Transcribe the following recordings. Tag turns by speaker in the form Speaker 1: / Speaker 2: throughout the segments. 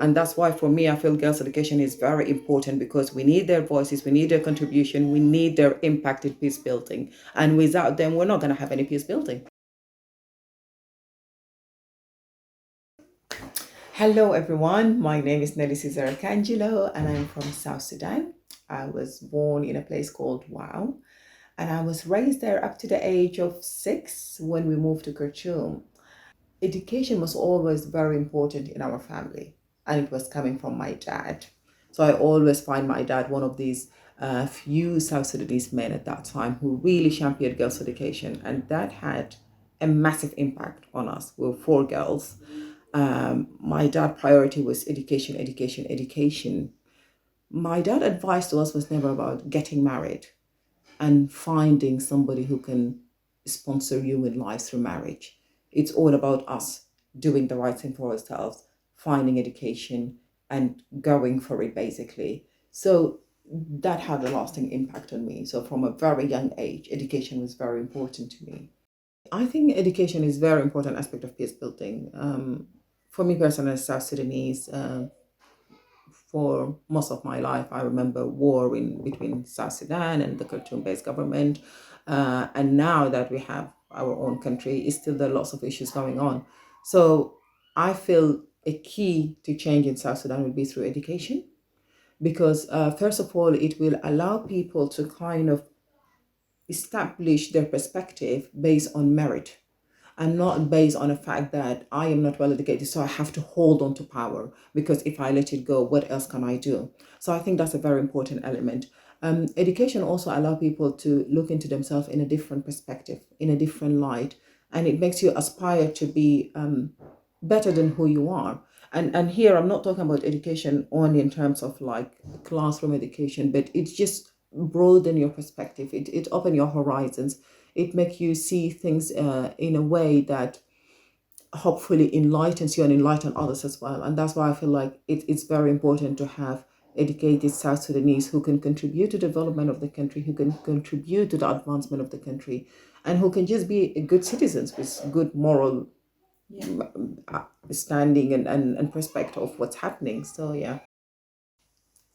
Speaker 1: And that's why for me, I feel girls' education is very important because we need their voices, we need their contribution, we need their impact in peace building. And without them, we're not going to have any peace building. Hello, everyone. My name is Nelly Caesar Arkangelo, and I'm from South Sudan. I was born in a place called Wow, and I was raised there up to the age of 6 when we moved to Khartoum. Education was always very important in our family, and it was coming from my dad. So I always find my dad one of these few South Sudanese men at that time who really championed girls' education, and that had a massive impact on us. We were 4 girls. My dad' priority was education, education, education. My dad' advice to us was never about getting married and finding somebody who can sponsor you in life through marriage. It's all about us doing the right thing for ourselves, finding education and going for it basically. So that had a lasting impact on me. So from a very young age, education was very important to me. I think education is a very important aspect of peace building. For me personally, as South Sudanese, for most of my life, I remember war in between South Sudan and the Khartoum-based government. And now that we have our own country, is still there are lots of issues going on. So I feel a key to change in South Sudan will be through education, because first of all, it will allow people to kind of establish their perspective based on merit and not based on the fact that I am not well educated, so I have to hold on to power because if I let it go, what else can I do? So I think that's a very important element. Education also allow people to look into themselves in a different perspective, in a different light, and it makes you aspire to be better than who you are. And here I'm not talking about education only in terms of like classroom education, but it's just broaden your perspective. It open your horizons. It make you see things in a way that hopefully enlightens you and enlighten others as well. And that's why I feel like it's very important to have educated South Sudanese who can contribute to the development of the country, who can contribute to the advancement of the country, and who can just be good citizens with good moral standing and perspective of what's happening. So yeah.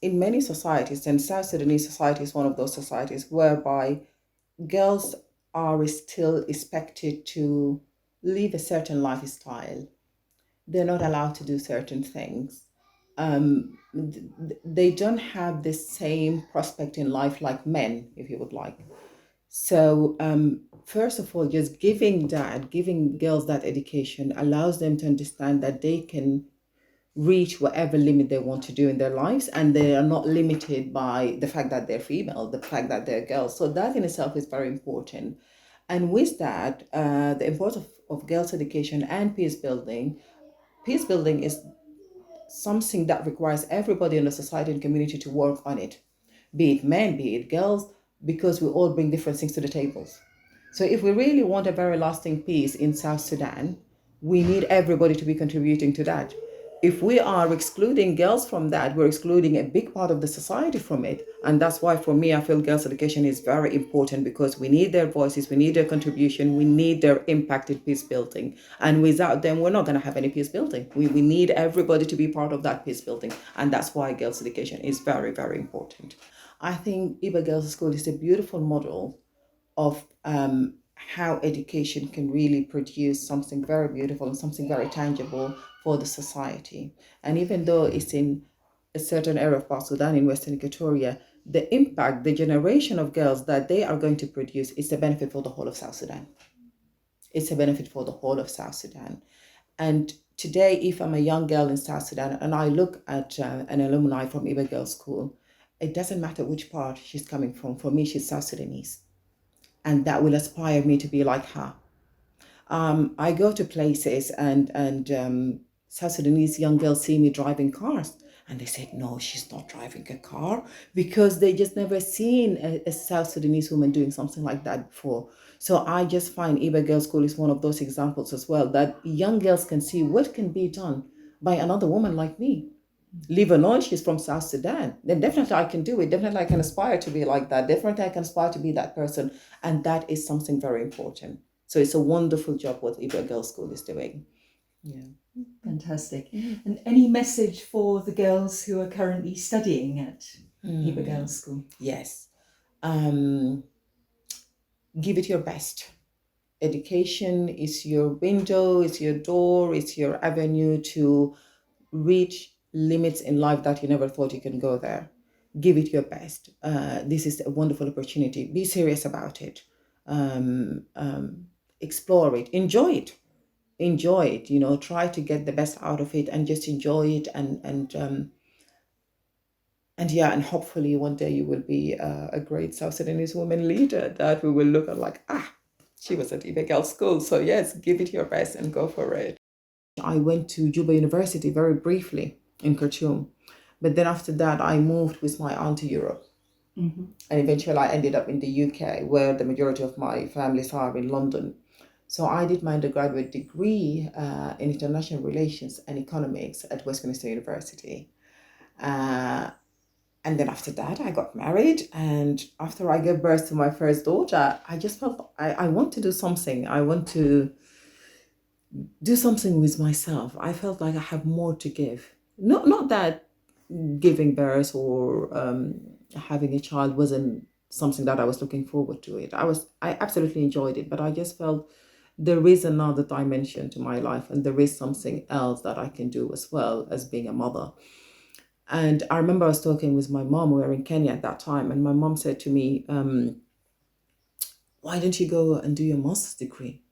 Speaker 1: In many societies, and South Sudanese society is one of those societies whereby girls are still expected to live a certain lifestyle. They're not allowed to do certain things. They don't have the same prospect in life like men, if you would like. So, first of all, just giving girls that education allows them to understand that they can reach whatever limit they want to do in their lives, and they are not limited by the fact that they're female, the fact that they're girls. So that in itself is very important. And with that, the importance of girls' education and peace building is something that requires everybody in the society and community to work on it, be it men, be it girls, because we all bring different things to the tables. So if we really want a very lasting peace in South Sudan, we need everybody to be contributing to that. If we are excluding girls from that, we're excluding a big part of the society from it. And that's why for me, I feel girls' education is very important because we need their voices, we need their contribution, we need their impact in peace building. And without them, we're not going to have any peace building. We need everybody to be part of that peace building. And that's why girls' education is very, very important. I think Iba Girls School is a beautiful model of how education can really produce something very beautiful and something very tangible for the society. And even though it's in a certain area of South Sudan in Western Equatoria, the impact, the generation of girls that they are going to produce is a benefit for the whole of South Sudan. It's a benefit for the whole of South Sudan. And today, if I'm a young girl in South Sudan and I look at an alumni from Iba Girls School, it doesn't matter which part she's coming from. For me, she's South Sudanese. And that will inspire me to be like her. I go to places and South Sudanese young girls see me driving cars. And they said, no, she's not driving a car because they just never seen a South Sudanese woman doing something like that before. So I just find Iba Girls School is one of those examples as well that young girls can see what can be done by another woman like me. Leave alone, she's from South Sudan. Then definitely I can do it. Definitely I can aspire to be like that. Definitely I can aspire to be that person. And that is something very important. So it's a wonderful job what Iba Girls School is doing. Yeah.
Speaker 2: Fantastic. And any message for the girls who are currently studying at Hiba Girls School?
Speaker 1: Yes. Give it your best. Education is your window, it's your door, it's your avenue to reach limits in life that you never thought you can go there. Give it your best. This is a wonderful opportunity. Be serious about it. Explore it. Enjoy it. Enjoy it. Try to get the best out of it and just enjoy it. And yeah, and hopefully one day you will be a great South Sudanese woman leader that we will look at like, she was at Ibe Girls School. So yes, give it your best and go for it. I went to Juba University very briefly in Khartoum. But then after that, I moved with my aunt to Europe.
Speaker 2: Mm-hmm.
Speaker 1: And eventually I ended up in the UK, where the majority of my families are in London. So I did my undergraduate degree in international relations and economics at Westminster University. And then after that, I got married. And after I gave birth to my first daughter, I just felt I want to do something. I want to do something with myself. I felt like I have more to give. Not that giving birth or having a child wasn't something that I was looking forward to it. I absolutely enjoyed it, but I just felt there is another dimension to my life, and there is something else that I can do as well as being a mother. And I remember I was talking with my mom. We were in Kenya at that time, and my mom said to me, "Why don't you go and do your master's degree?"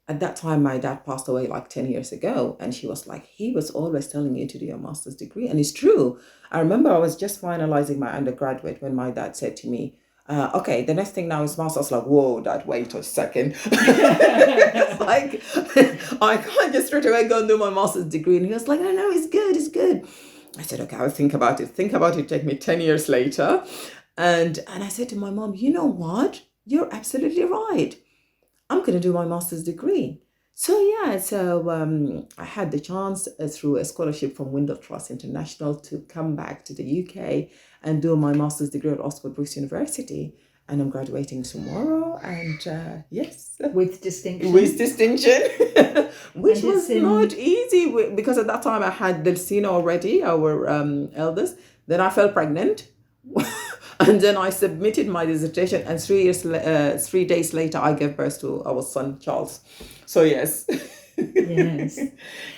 Speaker 1: At that time, my dad passed away like 10 years ago. And she was like, he was always telling you to do your master's degree. And it's true. I remember I was just finalizing my undergraduate when my dad said to me, okay, the next thing now is master's. I was like, whoa, Dad, wait a second. It's like, I can't just straight away go and do my master's degree. And he was like, no, it's good, it's good. I said, okay, I'll think about it. Think about it, take me 10 years later. And I said to my mom, you know what? You're absolutely right. I'm going to do my master's degree. So I had the chance through a scholarship from Windle Trust International to come back to the UK and do my master's degree at Oxford Brookes University. And I'm graduating tomorrow. And yes.
Speaker 2: With distinction.
Speaker 1: With distinction. Which was not easy because at that time I had Delcina already, our eldest. Then I fell pregnant. And then I submitted my dissertation, and 3 days later, I gave birth to our son, Charles. So, yes.
Speaker 2: Yes.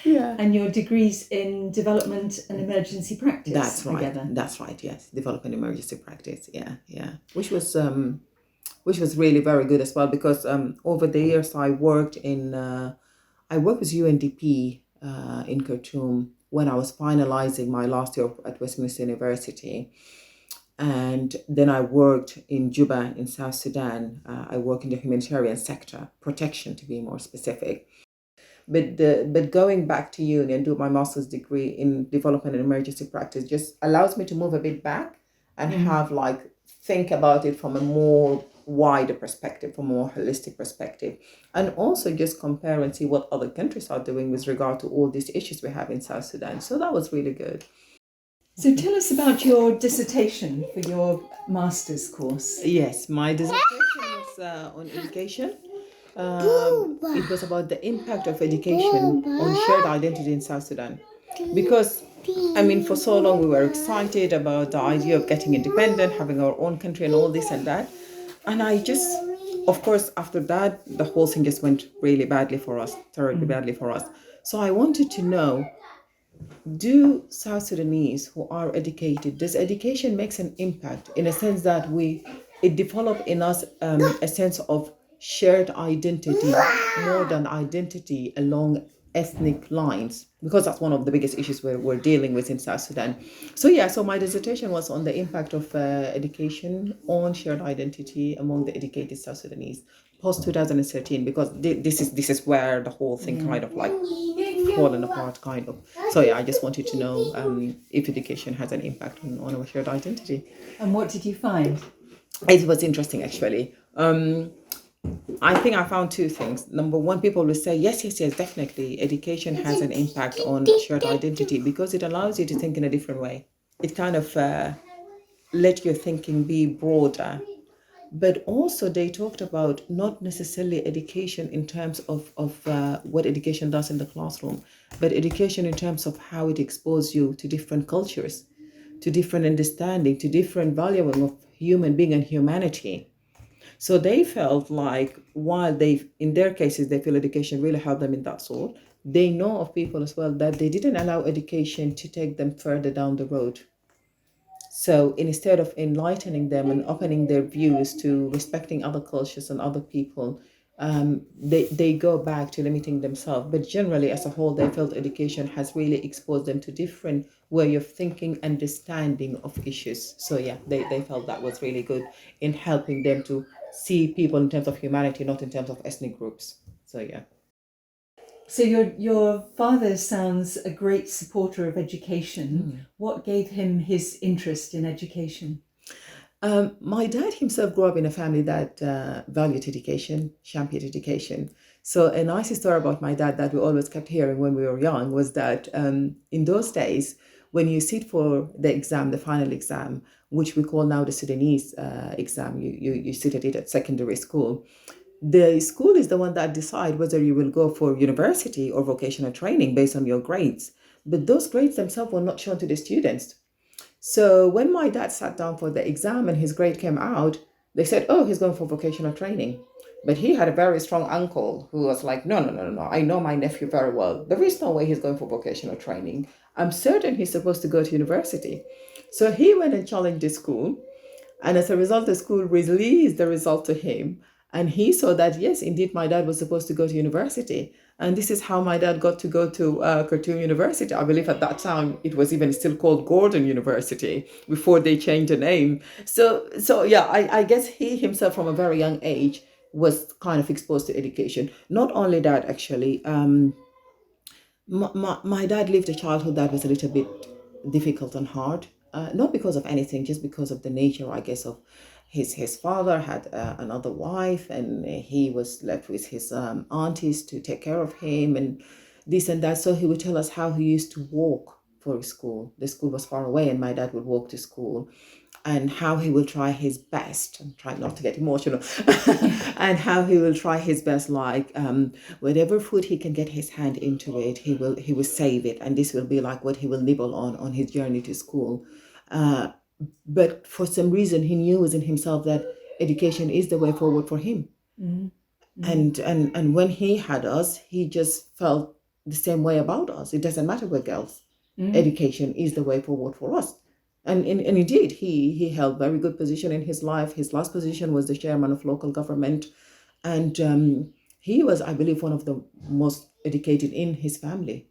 Speaker 1: Yeah.
Speaker 2: And your degrees in development and emergency practice.
Speaker 1: That's right.
Speaker 2: Together.
Speaker 1: That's right. Yes, development and emergency practice. Yeah. Which was really very good as well, because over the years I worked with UNDP in Khartoum when I was finalizing my last year at Westminster University. And then I worked in Juba in South Sudan. I work in the humanitarian sector, protection to be more specific. But going back to uni and do my master's degree in development and emergency practice just allows me to move a bit back and think about it from a more wider perspective, from a more holistic perspective, and also just compare and see what other countries are doing with regard to all these issues we have in South Sudan. So that was really good.
Speaker 2: So tell us about your dissertation for your master's course.
Speaker 1: Yes, my dissertation was on education. It was about the impact of education on shared identity in South Sudan. Because, for so long we were excited about the idea of getting independent, having our own country and all this and that. And of course, after that, the whole thing just went really badly for us, terribly badly for us. So I wanted to know, do South Sudanese who are educated, does education make an impact in a sense that it developed in us a sense of shared identity more than identity along ethnic lines, because that's one of the biggest issues we're dealing with in South Sudan. So my dissertation was on the impact of education on shared identity among the educated South Sudanese post 2013, because this is where the whole thing kind of like fallen apart, kind of. So I just wanted to know if education has an impact on our shared identity.
Speaker 2: And what did you find?
Speaker 1: It was interesting, actually. I think I found two things. Number one, people will say, yes, definitely. Education has an impact on shared identity because it allows you to think in a different way. It kind of let your thinking be broader. But also they talked about not necessarily education in terms of what education does in the classroom, but education in terms of how it exposes you to different cultures, to different understanding, to different valuing of human being and humanity. So they felt like while they, in their cases, they feel education really helped them in that sort, they know of people as well that they didn't allow education to take them further down the road. So instead of enlightening them and opening their views to respecting other cultures and other people, they go back to limiting themselves. But generally, as a whole, they felt education has really exposed them to different way of thinking, understanding of issues. So yeah, they felt that was really good in helping them to see people in terms of humanity, not in terms of ethnic groups. So yeah.
Speaker 2: So your father sounds a great supporter of education. What gave him his interest in education?
Speaker 1: My dad himself grew up in a family that valued education, championed education. So a nice story about my dad that we always kept hearing when we were young was that in those days, when you sit for the exam, the final exam, which we call now the Sudanese exam, you sit at it at secondary school. The school is the one that decide whether you will go for university or vocational training based on your grades. But those grades themselves were not shown to the students. So when my dad sat down for the exam and his grade came out, they said, "Oh, he's going for vocational training." But he had a very strong uncle who was like, "No, no, no, no, no. I know my nephew very well. There is no way he's going for vocational training. I'm certain he's supposed to go to university." So he went and challenged the school. And as a result, the school released the result to him. And he saw that, yes, indeed, my dad was supposed to go to university. And this is how my dad got to go to Khartoum University. I believe at that time it was even still called Gordon University before they changed the name. So yeah, I guess he himself from a very young age was kind of exposed to education. Not only that, actually, my dad lived a childhood that was a little bit difficult and hard, not because of anything, just because of the nature, I guess, of his father had another wife, and he was left with his aunties to take care of him and this and that. So he would tell us how he used to walk for school. The school was far away, and my dad would walk to school, and how he will try his best and try not to get emotional and how he will try his best, like whatever food he can get his hand into it, he will save it, and this will be like what he will nibble on his journey to school. But for some reason he knew within himself that education is the way forward for him.
Speaker 2: Mm.
Speaker 1: And when he had us, he just felt the same way about us. It doesn't matter, we're girls. Education is the way forward for us. And indeed, he held very good position in his life. His last position was the chairman of local government. And he was, I believe, one of the most educated in his family.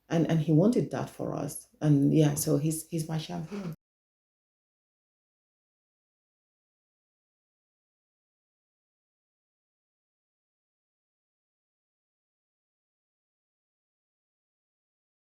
Speaker 1: And he wanted that for us. And yeah, so he's my champion.